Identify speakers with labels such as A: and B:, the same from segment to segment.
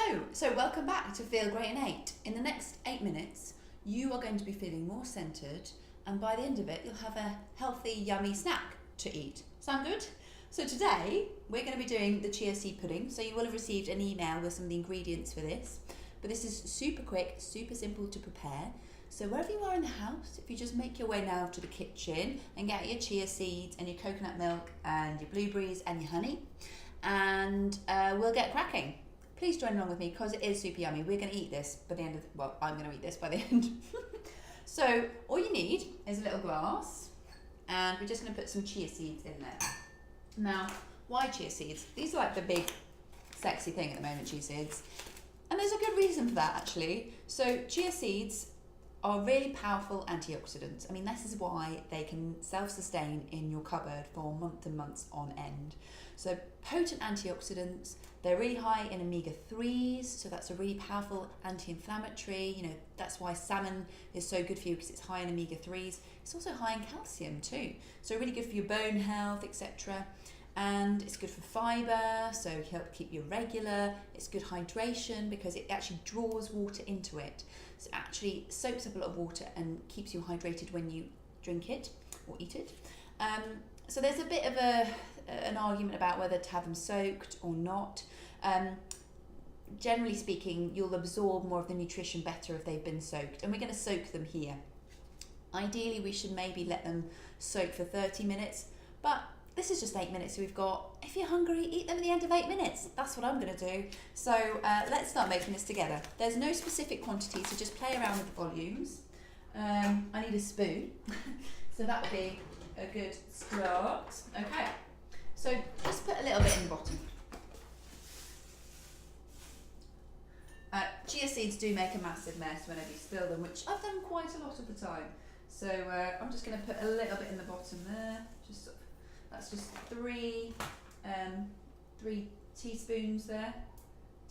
A: Hello, so welcome back to Feel Great in 8. In the next 8 minutes, you are going to be feeling more centred, and by the end of it, you'll have a healthy, yummy snack to eat. Sound good? So today, we're going to be doing the chia seed pudding. So you will have received an email with some of the ingredients for this. But this is super quick, super simple to prepare. So wherever you are in the house, if you just make your way now to the kitchen and get your chia seeds and your coconut milk and your blueberries and your honey, and we'll get cracking. Please join along with me because it is super yummy. We're going to eat this by the end of I'm going to eat this by the end. So all you need is a little glass, and we're just going to put some chia seeds in there. Now, why chia seeds? These are like the big sexy thing at the moment, chia seeds. And there's a good reason for that, actually. So chia seeds are really powerful antioxidants. I mean, this is why they can self-sustain in your cupboard for months and months on end. So potent antioxidants, they're really high in omega-3s, so that's a really powerful anti-inflammatory. You know, that's why salmon is so good for you, because it's high in omega-3s. It's also high in calcium too, so really good for your bone health, etc. And it's good for fibre, so help keep you regular. It's good hydration because it actually draws water into it. So it actually soaks up a lot of water and keeps you hydrated when you drink it or eat it. So there's a bit of an argument about whether to have them soaked or not. Generally speaking, you'll absorb more of the nutrition better if they've been soaked, and we're going to soak them here. Ideally, we should maybe let them soak for 30 minutes, but this is just 8 minutes we've got. If you're hungry, eat them at the end of 8 minutes. That's what I'm going to do. So let's start making this together. There's no specific quantity, so just play around with the volumes. I need a spoon, so that would be a good start. Okay, so just put a little bit in the bottom. Chia seeds do make a massive mess whenever you spill them, which I've done quite a lot of the time. So I'm just going to put a little bit in the bottom there. Just sort of, that's just three teaspoons there.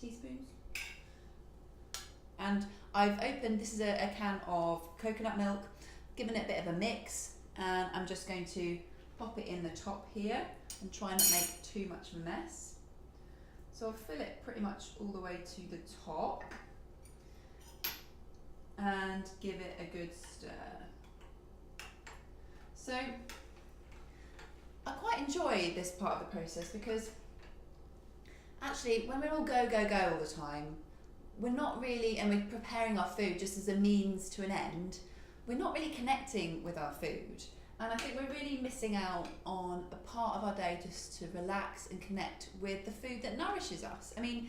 A: Teaspoons. And I've opened, this is a can of coconut milk, given it a bit of a mix, and I'm just going to pop it in the top here and try not make too much of a mess. So I'll fill it pretty much all the way to the top and give it a good stir. So I quite enjoy this part of the process because actually when we're all go all the time, we're not really, and we're preparing our food just as a means to an end, we're not really connecting with our food. And I think we're really missing out on a part of our day just to relax and connect with the food that nourishes us. I mean,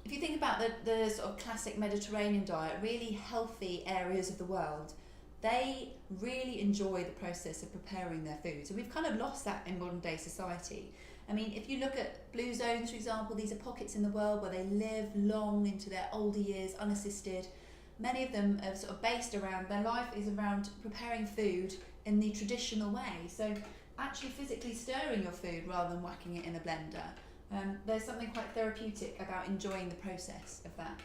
A: if you think about the sort of classic Mediterranean diet, really healthy areas of the world, they really enjoy the process of preparing their food. So we've kind of lost that in modern day society. I mean, if you look at blue zones, for example, these are pockets in the world where they live long into their older years unassisted. Many of them are sort of based around, their life is around preparing food in the traditional way. So actually physically stirring your food rather than whacking it in a blender. There's something quite therapeutic about enjoying the process of that.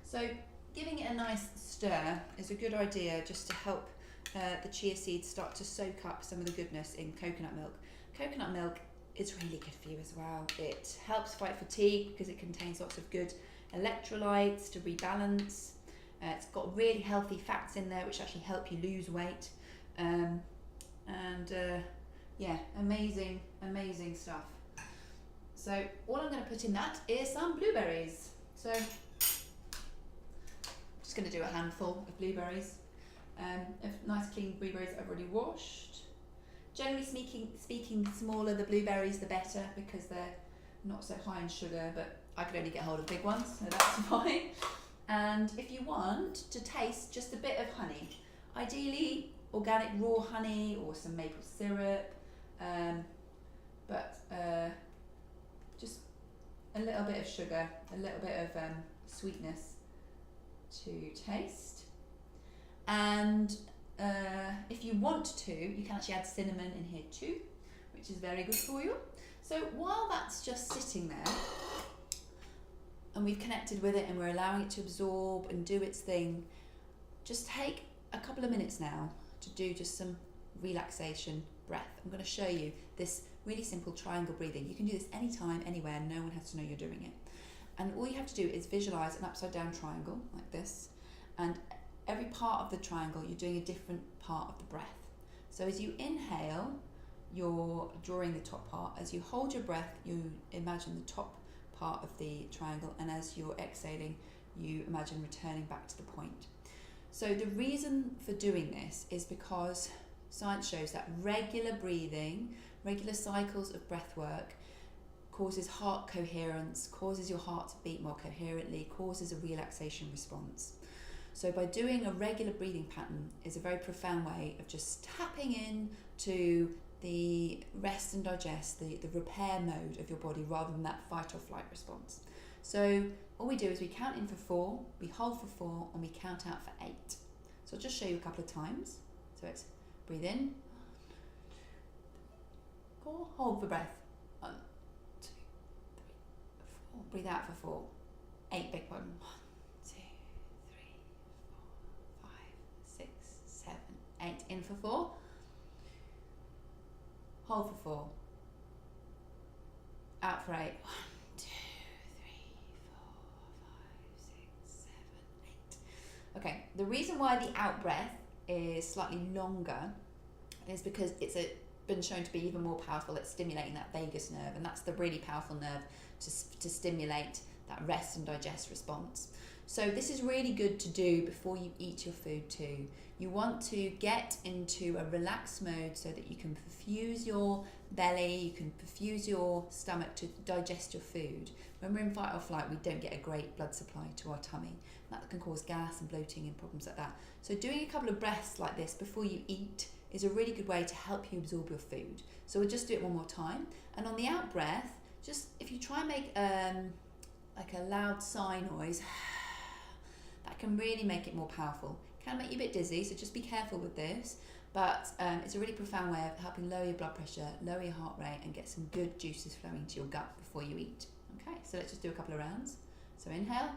A: So giving it a nice stir is a good idea just to help the chia seeds start to soak up some of the goodness in coconut milk. Coconut milk is really good for you as well. It helps fight fatigue because it contains lots of good electrolytes to rebalance. It's got really healthy fats in there which actually help you lose weight. Yeah, amazing stuff. So all I'm going to put in that is some blueberries. So I'm just going to do a handful of blueberries. Nice clean blueberries I've already washed. Generally speaking, the smaller the blueberries the better because they're not so high in sugar, but I could only get hold of big ones, so that's fine. And if you want to taste just a bit of honey, ideally organic raw honey or some maple syrup, but just a little bit of sugar, a little bit of sweetness to taste. And if you want to, you can actually add cinnamon in here too, which is very good for you. So while that's just sitting there, and we've connected with it and we're allowing it to absorb and do its thing, just take a couple of minutes now to do just some relaxation breath. I'm going to show you this really simple triangle breathing. You can do this anytime, anywhere, no one has to know you're doing it. And all you have to do is visualize an upside down triangle like this, and every part of the triangle you're doing a different part of the breath. So as you inhale, you're drawing the top part. As you hold your breath, you imagine the top part of the triangle, and as you're exhaling, you imagine returning back to the point. So the reason for doing this is because science shows that regular breathing, regular cycles of breath work causes heart coherence, causes your heart to beat more coherently, causes a relaxation response. So by doing a regular breathing pattern is a very profound way of just tapping in to the rest and digest, the repair mode of your body, rather than that fight or flight response. So all we do is we count in for 4, we hold for 4, and we count out for 8. So I'll just show you a couple of times. So it's breathe in, 4, hold for breath, 1, 2, 3, 4, breathe out for 4, 8, big one, 1, 2, 3, 4, 5, 6, 7, 8, in for 4, hold for 4, out for 8, 1, 2, 3, 4, 5, 6, 7, 8. Okay, the reason why the out breath is slightly longer is because it's been shown to be even more powerful at stimulating that vagus nerve, and that's the really powerful nerve to stimulate that rest and digest response. So this is really good to do before you eat your food too. You want to get into a relaxed mode so that you can perfuse your belly, you can perfuse your stomach to digest your food. When we're in fight or flight, we don't get a great blood supply to our tummy. That can cause gas and bloating and problems like that. So doing a couple of breaths like this before you eat is a really good way to help you absorb your food. So we'll just do it one more time. And on the out breath, just if you try and make like a loud sigh noise, that can really make it more powerful. It can make you a bit dizzy, so just be careful with this. But it's a really profound way of helping lower your blood pressure, lower your heart rate, and get some good juices flowing to your gut before you eat. Okay, so let's just do a couple of rounds. So inhale,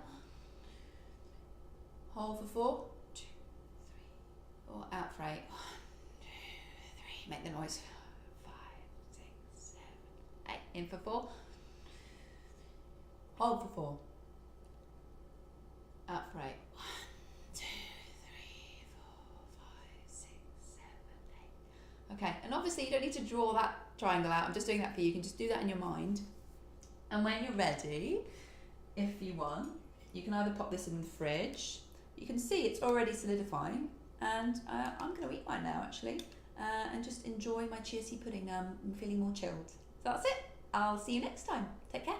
A: hold for 4, 2, 3, 4, out for 8, 1, 2, 3, make the noise, 5, 6, 7, 8, in for 4, hold for 4, out for 8, 1, 2, 3, 4, 5, 6, 7, 8. Okay, and obviously you don't need to draw that triangle out, I'm just doing that for you, you can just do that in your mind. And when you're ready, if you want, you can either pop this in the fridge, you can see it's already solidifying, and I'm going to eat mine now actually, and just enjoy my chia seed pudding now. I'm feeling more chilled. So that's it, I'll see you next time, take care.